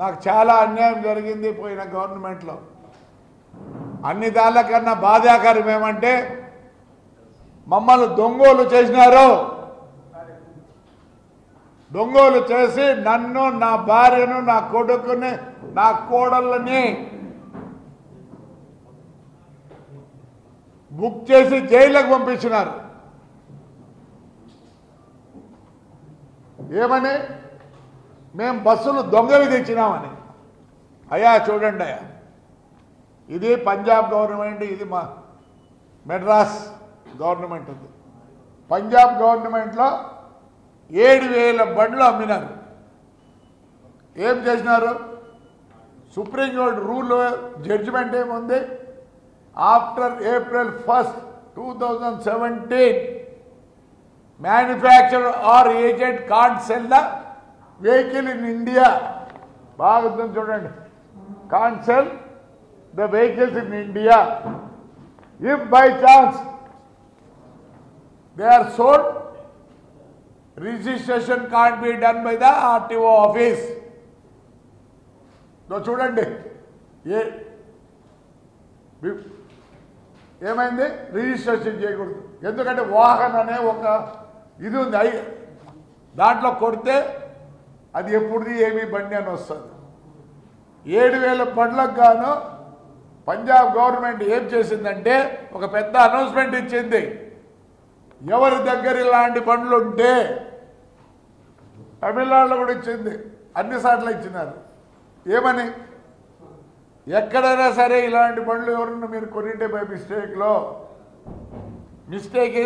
నాకు చాలా అన్యాయం జరిగింది పోయిన గవర్నమెంట్లో. అన్ని దానికన్నా బాధాకరం ఏమంటే మమ్మల్ని దొంగోలు చేసినారు. దొంగోలు చేసి నన్ను, నా భార్యను, నా కొడుకుని, నా కోడళ్ళని బుక్ చేసి జైలుకు పంపించినారు. ఏమని? మేము బస్సులు దొంగవి తెచ్చినామని. అయ్యా చూడండి అయ్యా, ఇది పంజాబ్ గవర్నమెంట్, ఇది మా మెడ్రాస్ గవర్నమెంట్ ఉంది. పంజాబ్ గవర్నమెంట్లో 7,000 బండ్లు అమ్మినారు. ఏం చేసినారు? సుప్రీంకోర్టు రూల్ జడ్జిమెంట్ ఏముంది? After April 1, 2017 manufacturer or agent can't sell the vehicle in India. బాగా చూడండి, can't sell the vehicles in India. If by chance they are sold, registration can't be done by the RTO office. చూడండి ఏమైంది? Registration చేయకూడదు. ఎందుకంటే వాహనం అనే ఒక ఇది ఉంది, దాంట్లో కొడితే అది ఎప్పుడుది ఏమి బండి అని వస్తుంది. 7,000 బండ్లకు గాను పంజాబ్ గవర్నమెంట్ ఏం చేసిందంటే ఒక పెద్ద అనౌన్స్మెంట్ ఇచ్చింది. ఎవరి దగ్గర ఇలాంటి బండ్లు ఉంటే, తమిళనాడులో కూడా ఇచ్చింది, అన్ని సార్లు ఇచ్చినారు. ఏమని? ఎక్కడైనా సరే ఇలాంటి బండ్లు ఎవరన్నా మీరు కొనింటే బై మిస్టేక్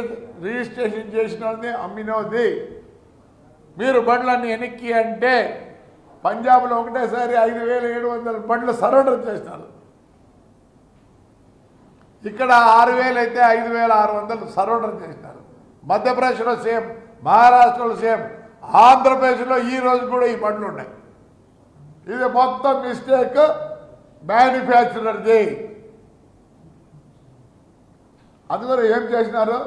రిజిస్ట్రేషన్ చేసినది, అమ్మినది, మీరు బండ్లన్నీ వెనక్కి అంటే పంజాబ్లో ఒకటేసారి 5,700 బండ్లు సరెండర్ చేసినారు. ఇక్కడ 6,000 అయితే 5,600 సరెండర్ చేసినారు. మధ్యప్రదేశ్లో సేమ్, మహారాష్ట్రలో సేమ్, ఆంధ్రప్రదేశ్లో ఈ రోజు కూడా ఈ బండ్లు ఉన్నాయి. ఇది మొత్తం మిస్టేక్ మ్యానుఫ్యాక్చరర్ది. అందుకని ఏం చేసినారు?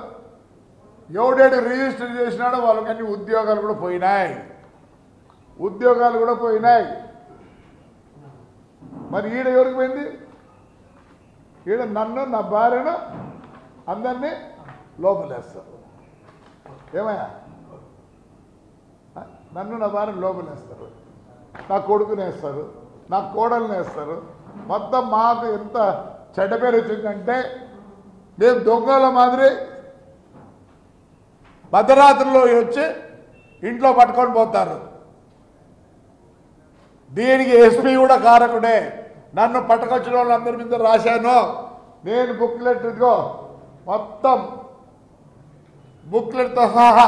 ఎవడేడు రిజిస్టర్ చేసినాడో వాళ్ళకన్నీ ఉద్యోగాలు కూడా పోయినాయి. మరి ఈడ ఎవరికి పోయింది? ఈడ నన్ను, నా భార్యను, అందరినీ లోపలేస్తారు. ఏమయ్యా? నన్ను, నా భార్యను లోపలేస్తారు, నా కొడుకుని వేస్తారు, నా కోడల్ని వేస్తారు. మొత్తం మాకు ఎంత చెడ్డ పేరు వచ్చిందంటే మేము దొంగల మాదిరి భద్రరాత్రుల్లో వచ్చి ఇంట్లో పట్టుకొని పోతారు. దీనికి ఎస్పీ కూడా కారకుడే. నన్ను పట్టుకొచ్చిన వాళ్ళందరి మీద రాశాను నేను బుక్లెట్, ఇదిగో మొత్తం బుక్లెట్తో సహా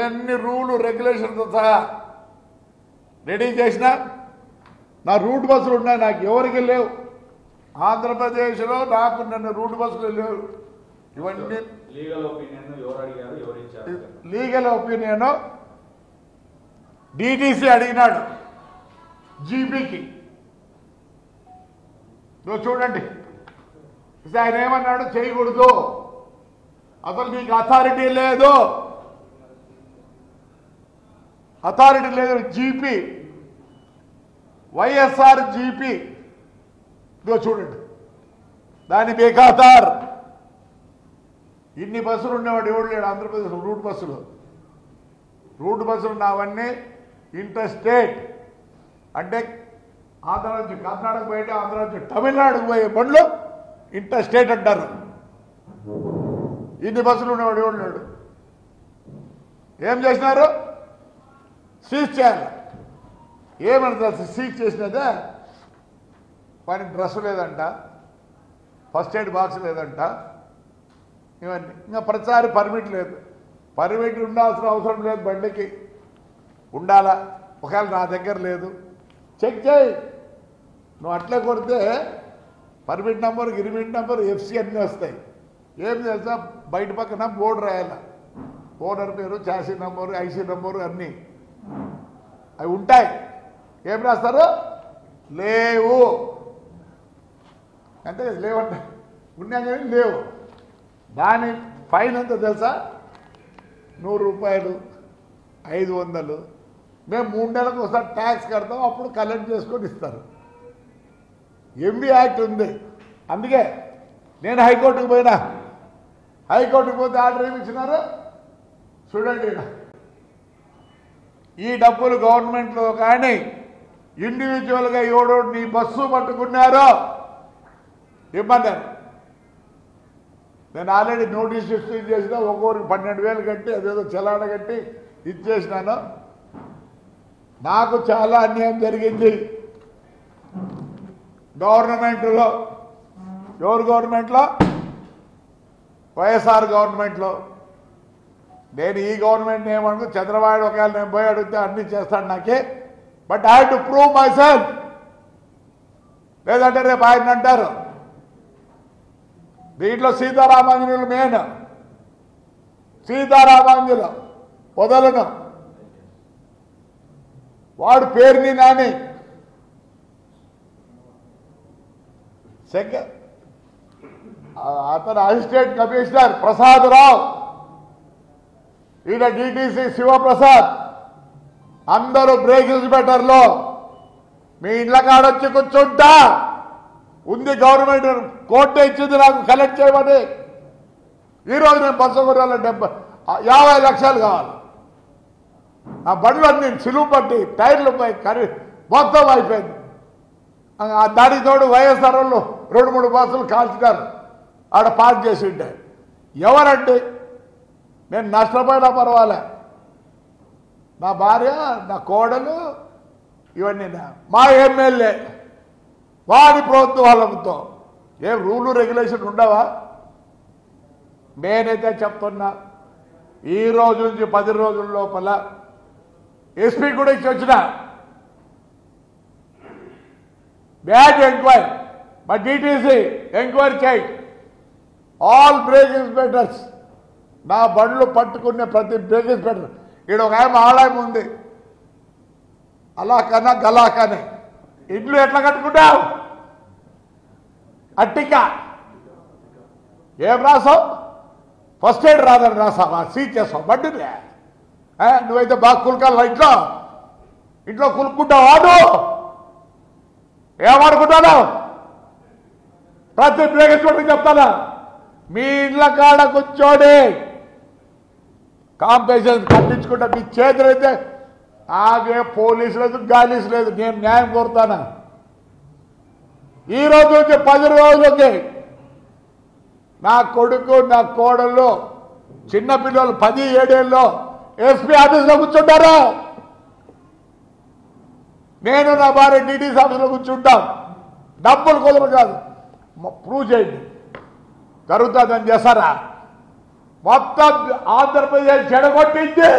అన్ని రూలు రెగ్యులేషన్తో సహా రెడీ చేసిన. నా రూట్ బస్సులు ఉన్నాయి, నాకు ఎవరికి లేవు. ఆంధ్రప్రదేశ్లో నాకు నన్ను రూట్ బస్సులు లేవు. ఇవన్నీ లీగల్ ఒపీనియన్ డిటిసి అడిగినాడు జీపీకి. చూడండి, ఆయన ఏమన్నాడు? చేయకూడదు, అసలు నీకు అథారిటీ లేదు. జీపీ, వైఎస్ఆర్ జీపీ చూడండి, దాని బేఖాతార్. ఇన్ని బస్సులు ఉండేవాడు ఎవడు లేడు ఆంధ్రప్రదేశ్. రూట్ బస్సులు నావన్నీ ఇంటర్ స్టేట్, అంటే ఆంధ్ర నుంచి కర్ణాటక పోయేటే, ఆంధ్ర నుంచి తమిళనాడుకు పోయే బండ్లు ఇంటర్ స్టేట్ అంటారు. ఇన్ని బస్సులు ఉండేవాడు ఎవడు లేడు. ఏం చేసినారు? సీజ్ చేయాలి. ఏమంటారు సీజ్ చేసినదే? పని డ్రెస్ లేదంట, ఫస్ట్ ఎయిడ్ బాక్స్ లేదంట, ఇవన్నీ. ఇంకా ప్రతిసారి పర్మిట్ లేదు. పర్మిట్ ఉండాల్సిన అవసరం లేదు, బండికి ఉండాలా. ఒకవేళ నా దగ్గర లేదు చెక్ చేయి. నువ్వు అట్లే కొడితే పర్మిట్ నెంబర్, గిరిమిట్ నెంబర్, ఎఫ్సి అన్నీ వస్తాయి. ఏం తెలుసా? బయట పక్కన బోర్డు రాయాల, ఓనర్ పేరు, చాసీ నెంబరు, ఐసీ నెంబరు అన్నీ అవి ఉంటాయి. ఏం రాస్తారు? లేవు అంటే లేవంట, ఉన్నా కానీ లేవు. దాని ఫైన్ ఎంత తెలుసా? 100 రూపాయలు, 500. మేము 3 నెలలకు ఒకసారి ట్యాక్స్ కడతాం, అప్పుడు కలెక్ట్ చేసుకొని ఇస్తారు. ఎంబీ యాక్ట్ ఉంది. అందుకే నేను హైకోర్టుకు పోయినా. హైకోర్టుకు పోతే ఆర్డర్ ఏమి ఇచ్చినారు చూడండి. ఈ డబ్బులు గవర్నమెంట్లో కానీ ఇండివిజువల్గా ఎవడో నీ బస్సు పట్టుకున్నారో ఇమ్మన్నారు. నేను ఆల్రెడీ నోటీస్ ఇష్యూ చేసిన, ఒక్కొక్కరికి 12,000 కట్టి అదేదో చలాన కట్టి ఇచ్చేసినాను. నాకు చాలా అన్యాయం జరిగింది గవర్నమెంట్లో. ఎవరు గవర్నమెంట్లో? వైఎస్ఆర్ గవర్నమెంట్లో. నేను ఈ గవర్నమెంట్ ఏమనుకో చంద్రబాబు ఒకవేళ నేను పోయి అడిగితే అన్నీ చేస్తాను నాకే. But I have to prove my self. లేదంటే రేపు ఆయన అంటారు. దీంట్లో సీతారామాంజనులు మెయిన్. సీతారామాంజులు వదలను. వాడు పేరుని నాని అతను అసిస్టెంట్ కమిషనర్ ప్రసాద్ రావు, ఈయన డిటిసి శివప్రసాద్, అందరూ బ్రేక్ ఇన్స్పెక్టర్లో మీ ఇళ్ళ కాడొచ్చి కూర్చుంటా ఉంది. గవర్నమెంట్ కోర్టు ఇచ్చింది నాకు కలెక్ట్ చేయమని. ఈరోజు నేను బస్సు కొనాలి 50 లక్షలు కావాలి. ఆ బండ్లు అన్ని సిలువు పట్టి టైర్లు పోయి మొత్తం అయిపోయింది. దానికి తోడు వైఎస్ఆర్ వాళ్ళు 2-3 బస్సులు కాల్చినారు. ఆడ పార్క్ చేసి ఉంటే ఎవరండి? నేను నష్టపోయినా పర్వాలే. నా భార్య, నా కోడలు, ఇవన్నీ మా ఎమ్మెల్యే వాడి ప్రభుత్వాలతో ఏం రూలు రెగ్యులేషన్ ఉండవా? నేనైతే చెప్తున్నా, ఈ రోజు నుంచి 10 రోజుల లోపల ఎస్పీ కూడా ఇచ్చి వచ్చిన బ్యాడ్ ఎంక్వైరీ, మా డిటిసి ఎంక్వైరీ చేయి. ఆల్ బ్రేక్ ఇన్స్పెక్టర్స్, నా బండ్లు పట్టుకునే ప్రతి బ్రేక్ ఇన్స్పెక్టర్. ఇక్కడ ఒక ఆయన ఆలయం ఉంది, అలా కన్నా గలా కానీ. ఇల్లు ఎట్లా కట్టుకుంటావు? అట్టిక ఏం రాసావు? ఫస్ట్ ఎయిడ్ రాదని రాసావా? సీజ్ చేస్తావు బండిని. నువ్వైతే బాగా కులకాల ఇంట్లో కులుక్కుంటావు. వాడు ఏమనుకుంటాను? ప్రతి బ్రేక్ ఇన్స్పెక్టర్ చెప్తానా, మీ ఇళ్ళ కాడ కూర్చోడి కాంపెన్సేషన్ కట్టించుకుంటా. మీ చేతులు అయితే ఆగే పోలీసు లేదు, గాలీసు లేదు. నేను న్యాయం కోరుతానా? ఈ రోజు నుంచి 10 రోజులకి నా కొడుకు, నా కోడళ్ళు, చిన్నపిల్లలు 17 ఏళ్ళలో ఎస్పీ ఆఫీస్లో కూర్చుంటారు. నేను నా భార్య డిటిసి ఆఫీస్లో కూర్చుంటాం. డబ్బులు కుదరదు కాదు, ప్రూవ్ చేయండి. జరుగుతుందని చేస్తారా? మొత్తం Andhra Pradesh చెడగొట్టింది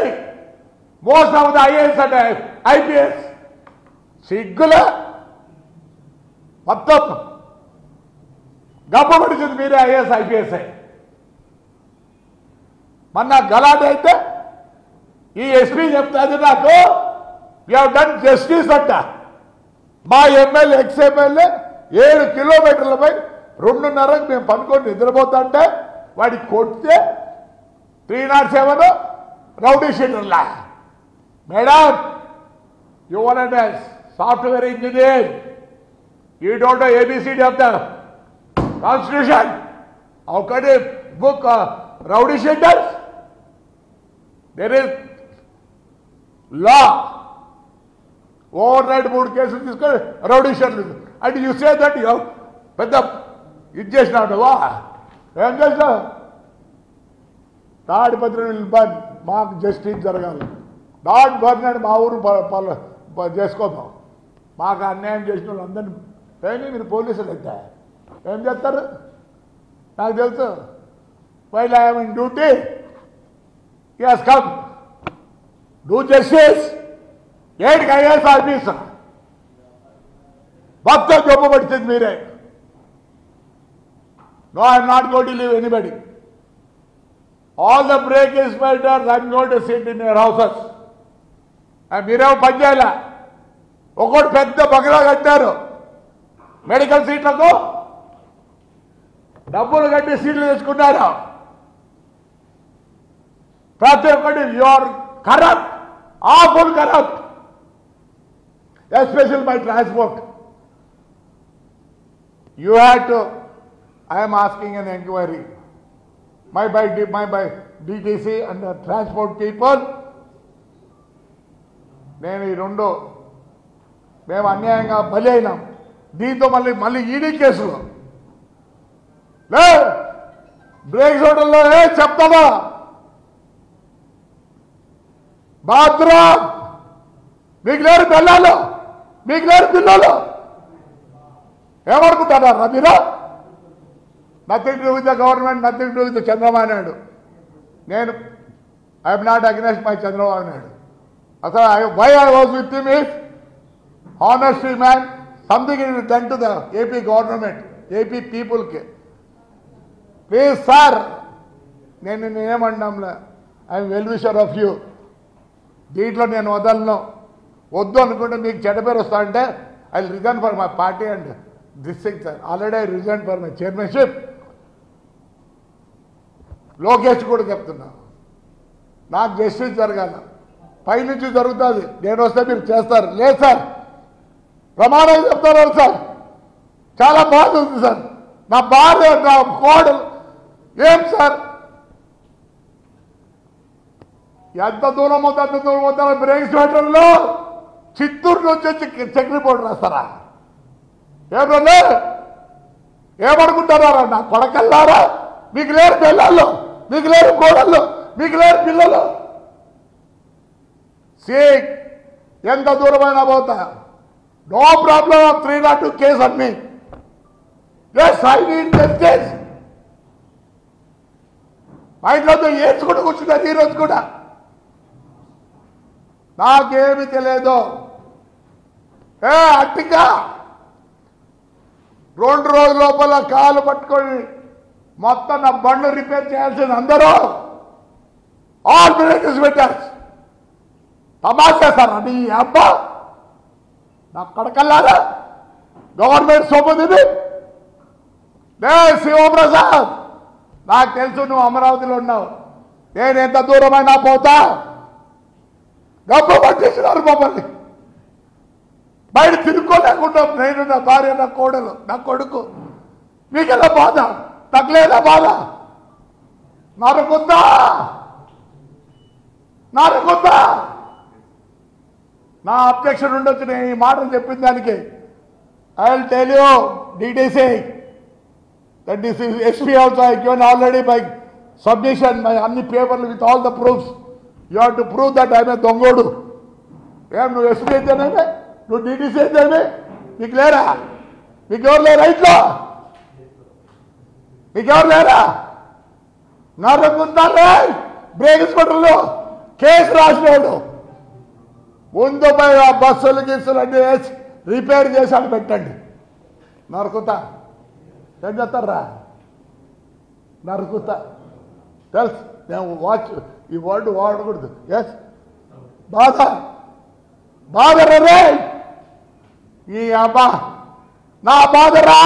most of the IAS అంటే ఐపీఎస్. సిగ్గుల మొత్తం గబ్బ పడుతుంది. మీరే ఐఏఎస్ ఐపీఎస్. మొన్న గలాట్ అయితే ఈ ఎస్పీ చెప్తాది నాకు, యూ హ్యావ్ డన్ జస్టిస్ అంట. మా ఎమ్మెల్యే, ఎక్స్ ఎమ్మెల్యే 7 కిలోమీటర్లపై 2:30కి మేము పనుకొని నిద్రపోతుంటే వాడికి కొడితే 307 రౌడీ షీటర్లా. Madam, you want a software engineer, you don't know ABCD of the constitution. How can you book rowdy sheeters? There is law. Overnight 3 కేసులు తీసుకొని రౌడీ షీటర్లు అంటే యూ సే దట్ యూ పెద్ద ఇది చేసినాడువా? ఏం చేసినావు? తాడిపత్రి బర్న్, మాకు justice జరగాలి. Dot burn అని మా ఊరు చేసుకోదాం. మాకు అన్యాయం చేసిన వాళ్ళు అందరినీ ఏమి మీరు పోలీసులు అయితే ఏం చేస్తారు? నాకు తెలుసు. While I am in duty, he has come do justice. 8 IAS officer మొత్తం జబ్బు పడుతుంది మీరే. No, I am not going to leave anybody. All the break inspectors, I am going to sit in your houses. మీరేమో పని చేయాల. ఒకటి పెద్ద బగలా కట్టారు మెడికల్ సీట్లకు, డబ్బులు కట్టి సీట్లు తెచ్చుకున్నారు. ప్రతి ఒక్కటి you are corrupt, awful corrupt. especially by transport. You had to, I am asking an inquiry. My by DTC and the transport people, నేను ఈ రెండు మేము అన్యాయంగా బలి అయినాం. దీంతో మళ్ళీ ఈడీ కేసులు లే బ్రేక్స్ హోటల్లో చెప్తావా బాత్రూమ్ మీకు లేరు పిల్లలు, మీకు లేరు పిల్లలు ఏమనుకుంటారా మీరు? Nothing to with the government, nothing to with Chandrababu Naidu. నేను I'm not against my Chandrababu Naidu. అసలు why I was with him is honesty man, something is done to the AP government, AP people ki. Please sir, నేను ఏమన్నాంలే, I'm well wisher of you. దీంట్లో నేను వదలను. వద్దు అనుకుంటే మీకు చెడ్డ పేరు వస్తా అంటే I resign for my party and this thing sir. Already I resign for my chairmanship. Lokesh కూడా చెప్తున్నా, నాకు జస్టిస్ జరగాల, పైనుంచి జరుగుతుంది, నేను వస్తే మీరు చేస్తారు. లేదు సార్, ప్రమాణం చెప్తారు సార్, చాలా బాధ ఉంది సార్, నా భార్య నా కోడలు. ఏం సార్ ఎంత దూరం అవుతా అంత దూరం అవుతారా? బ్రేక్స్ హోటల్లో చిత్తూరు నుంచి వచ్చి చెక్ రిపోర్ట్ రాస్తారా? ఏమన్నా ఏమనుకుంటారా? నా కొడకల్లారా, మీకు లేరు పిల్లలు, మీకు లేరు కోడళ్ళు, మీకు లేరు పిల్లలు. ఎంత దూరమైనా పోతా, no problem of 302 case on me. Yes, I need justice. మా ఇంట్లో ఏడ్చుకుంటూ కూర్చున్నారు ఈరోజు కూడా. నాకేమి తెలియదు. అట్టిగా 2 రోజుల లోపల కాలు పట్టుకొని మొత్తం నా బండ్లు రిపేర్ చేయాల్సింది అందరూ ఆల్ బ్రేకర్స్ పెట్టారు. తమాషా సార్ అది అబ్బా, నా కడకల్లారా గవర్నమెంట్ సొమ్ముది. లే శివప్రసాద్, నాకు తెలుసు నువ్వు అమరావతిలో ఉన్నావు, నేను ఎంత దూరమైనా పోతా. గబ్బు పట్టేసినారు మమ్మల్ని, బయట తిరుక్కోలేకుండా నేను, నా భార్య, నా కోడలు, నా కొడుకు. మీకెలా బాధ? నాకు లేదా బాధ? నరకొద్దా, నరకొద్దా? నా అబ్జెక్షన్ ఉండొచ్చు నేను ఈ మాటలు చెప్పిన దానికి. I will tell you DTC that this is SP also I given already by submission my అన్ని పేపర్లు with all the proofs. You have to prove that I am a దొంగోడు. ఏం నువ్వు SP అయితేనేమే, నువ్వు DTC అయితేనే, మీకు లేరా? మీకు ఎవరు లేరా ఇంట్లో? మీకు ఎవరు లేరా? నరకుంటారే బ్రేక్స్ హోటల్లో కేసు రాసినాడు. ముందు పోయి ఆ బస్సులు గీసులు అన్నీ వేసి రిపేర్ చేసి అని పెట్టండి. నరుకుతా ఏం చేస్తారా? నరుకుతా తెలుసు. నేను ఈ వర్డ్ వాడకూడదు. ఎస్ బాధ బాధరే ఈ అబ్బా, నా బాధరా.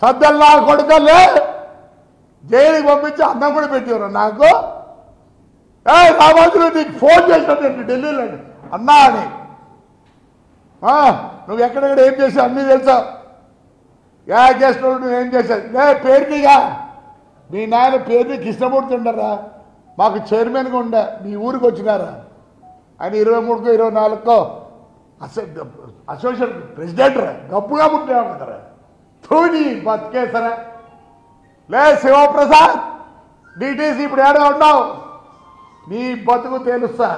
సద్దలు నా కొడుకలే జైలుకి పంపించి అన్నం కూడా పెట్టేవారు నాకు. నా మధ్యలో నీకు ఫోన్ చేసినట్టు ఢిల్లీలో అన్నా అని. నువ్వు ఎక్కడెక్కడ ఏం చేసావు అన్నీ తెలుసా? చేసినప్పుడు నువ్వేం చేశావు? పేరునిగా మీ నాయన పేరుని కృష్ణమూర్తి ఉండరా, మాకు చైర్మన్గా ఉండే, మీ ఊరికి వచ్చినారా ఆయన 23కో 24కో అసోసియేషన్ ప్రెసిడెంట్ రా, గప్పుగా పుట్టామంటారా? తోని బతికేసరా? లే శివప్రసాద్, DTC ఇప్పుడు ఏడా ఉన్నావు? నీ బతుకు తెలుస్తా.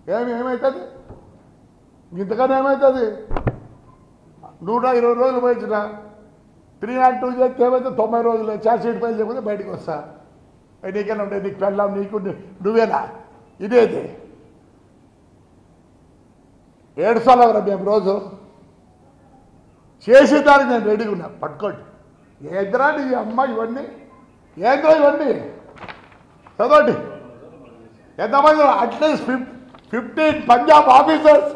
ఏమవుతుంది ఇంతకన్నా? ఏమవుతుంది? 120 రోజులు పోయించిన 302 చేస్తే ఏమైతే 90 రోజులు ఛార్జ్షీట్ ఫైల్ చేయకపోతే బయటకు వస్తా. నీకైనా ఉండే, నీకు పెళ్ళాం, నీకు నువ్వేనా? ఇదేది ఏడుస్తారా మేము రోజు చేసేదానికి నేను రెడీగా ఉన్నా. పట్టుకోండి. ఏంద్రా నీ అమ్మ ఇవన్నీ? ఏంద్రా ఇవన్నీ? చదవండి ఎంతమంది? At least 15 Punjab officers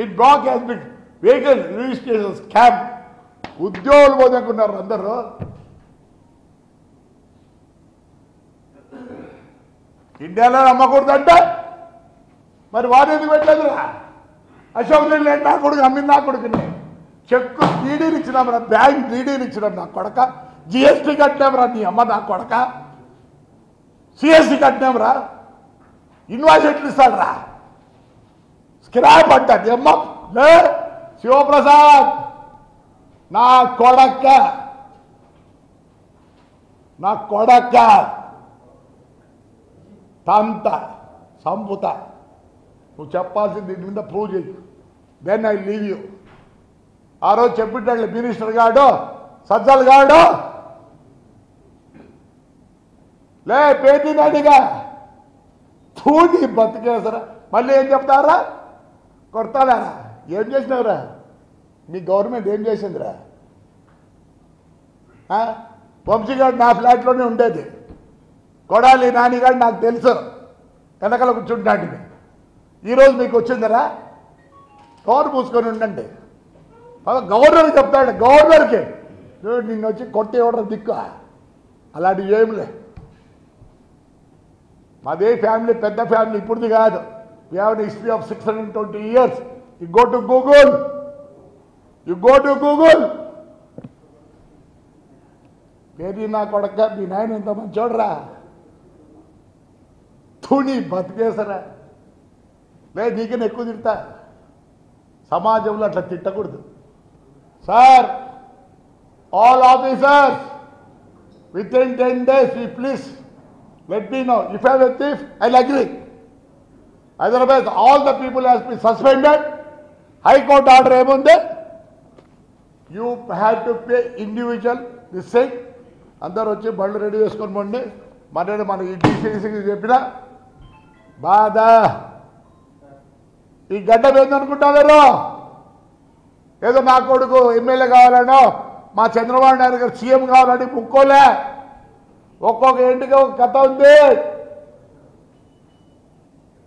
in block has been vehicle registration scam. ఉద్యోగులు పోదనుకున్నారు అందరూ. ఇండియాలో అమ్మకూడదంటే మరి వాడు ఎందుకు పెట్టలేదురా? అశోక్ లేండి నా కొడుకు అమ్మింది, నా కొడుకుని చెక్కు డీడీలు ఇచ్చినాంరా, బ్యాంక్ డీడీలు ఇచ్చినాం నా కొడక, జిఎస్టీ కట్టినాంరా నీ అమ్మ నా కొడక, సిఎస్టీ కట్టినాంరా, ఇన్వాయిస్ ఎట్లు ఇస్తాడరా? స్క్రాప్ అంటది అమ్మ. లే శివప్రసాద్ నా కొడక, నా కొడక తంత సంపుత. నువ్వు చెప్పాల్సింది దీని మీద ప్రూవ్ చేయి, దెన్ ఐ లీవ్ యూ. ఆ రోజు చెప్పిట్టాడు మినిస్టర్ గాడు, సజ్జల్ గాడు, లే పేటీని అడిగా తూడి బతికేసరా. మళ్ళీ ఏం చెప్తారా? కొడతాడారా? ఏం చేసినావురా? మీ గవర్నమెంట్ ఏం చేసిందిరా? వంశీగాడు నా ఫ్లాట్లోనే ఉండేది, కొడాలి నానిగాడు నాకు తెలుసు, వెనకాల కూర్చుంటాంటి. ఈరోజు మీకు వచ్చిందరా? కవర్ పూసుకొని ఉండండి. గవర్నర్కి చెప్తాడు, గవర్నర్కి నిన్ను వచ్చి కొట్టి ఇవ్వడం దిక్కు. అలాంటివి ఏమిలే. మాదే ఫ్యామిలీ, పెద్ద ఫ్యామిలీ, ఇప్పుడుది కాదు. We have history of 620 years. You go to Google, you go to Google. పేరు నా కొడక, మీ నాయన ఎంత మంచి చూడరా, తుని బతికేసరా. లేదు నీకన్నా ఎక్కువ తిడతా. సమాజంలో అట్లా తిట్టకూడదు sir. All officers with in 10 days please let me know. If I have a thief I will agree. Otherwise all the people has been suspended. High court order ఏముంది? You have to pay individual this thing. అందరూ వచ్చి బళ్ళు ready చేసుకొని పోండి. మన ఈ డీసీసీకి చెప్పిన బాధ. ఈ గడ్డ ఏందనుకుంటున్నారు? ఏదో నా కొడుకు ఎమ్మెల్యే కావాలనో, మా చంద్రబాబు నాయుడు గారు సీఎం కావాలని ముక్కోలే. ఒక్కొక్క ఇంటికి ఒక కథ ఉంది,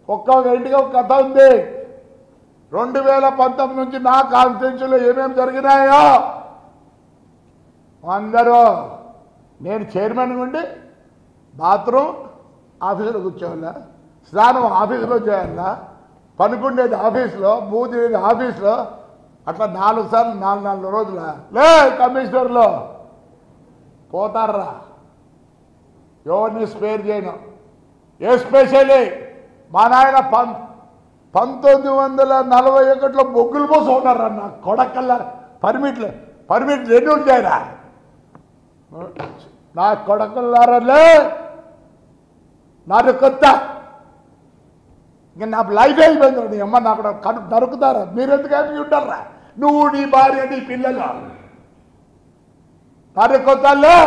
ఒక్కొక్క ఇంటికి ఒక కథ ఉంది. 2019 నుంచి నా కాన్స్టిట్యూన్సీలో ఏమేమి జరిగినాయో అందరూ, నేను చైర్మన్ ఉండి బాత్రూమ్ ఆఫీసులో కూర్చోవాలా, స్నానం ఆఫీసులో చేయాలా, పనుకుండేది ఆఫీసులో, మూతిది ఆఫీసులో, అట్లా 4 సార్లు 4 రోజుల లే కమిషనర్లో పోతారా. ఎవరిని స్పేర్ చేయను. ఎస్పెషల్లీ మా నాయన 1941లో బొగ్గులు పోసి ఉన్నారా నా కొడకల్లా. పర్మిట్లు రెన్యూల్ చేయరా నా కొడకల్లారలే. నాకు కొత్త ఇంకా నా లైఫ్ అయిపోయింది. నీ అమ్మ నాకు నరుకుతారా? మీరెందుకు హ్యాపీ ఉంటారా? నువ్వు, నీ భార్య, నీ పిల్లలు నరుకుతాలే.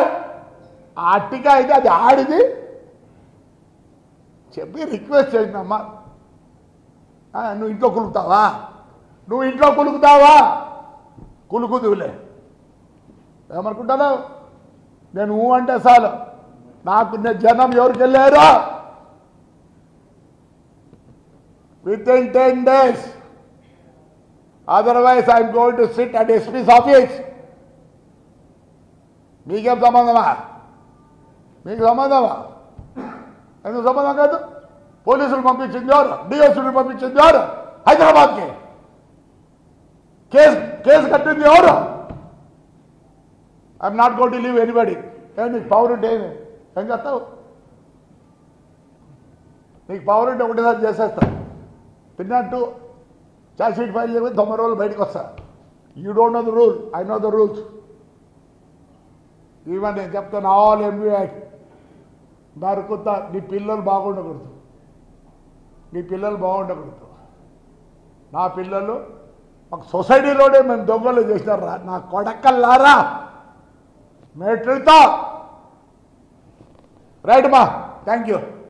అట్టిగా అయితే అది ఆడిది చెప్పి రిక్వెస్ట్ చేసినమ్మా. నువ్వు ఇంట్లో కులుకుతావా? నువ్వు ఇంట్లో కులుకుతావా? కులుకుదువులే. ఏమనుకుంటాను నేను అంటే చాలు. నాకు జనం ఎవరికి వెళ్ళారో within 10 days. Otherwise I am going to sit at SP's office. మీకేం సంబంధమా? మీకు సంబంధమా? ఎందుకు సంబంధం కాదు? పోలీసులు పంపించింది ఎవరు? డిఎస్పీలు పంపించింది ఎవరు? హైదరాబాద్కి కేసు కట్టింది ఎవరు? I'm not going to leave anybody. నీకు పవర్ ఉంటే ఏం చేస్తావు? నీకు పవర్ ఉంటే ఒకటిసారి చేసేస్తా. పిన్నట్టు ఛార్జ్ షీట్ ఫైల్ చేయకపోతే 90 రోజులు బయటకు వస్తా. You don't know the rule, I know the rules. Even నేను చెప్తాను, ఆల్ ఎంబీ యాక్ట్ నరుకుతా. నీ పిల్లలు బాగుండకూడదు, నీ పిల్లలు బాగుండకూడదు. నా పిల్లలు ఒక సొసైటీలోనే మేము దొంగలు చేసినారా నా కొడకల్లారా. మెట్రితో రైట్ మా, థ్యాంక్ యూ.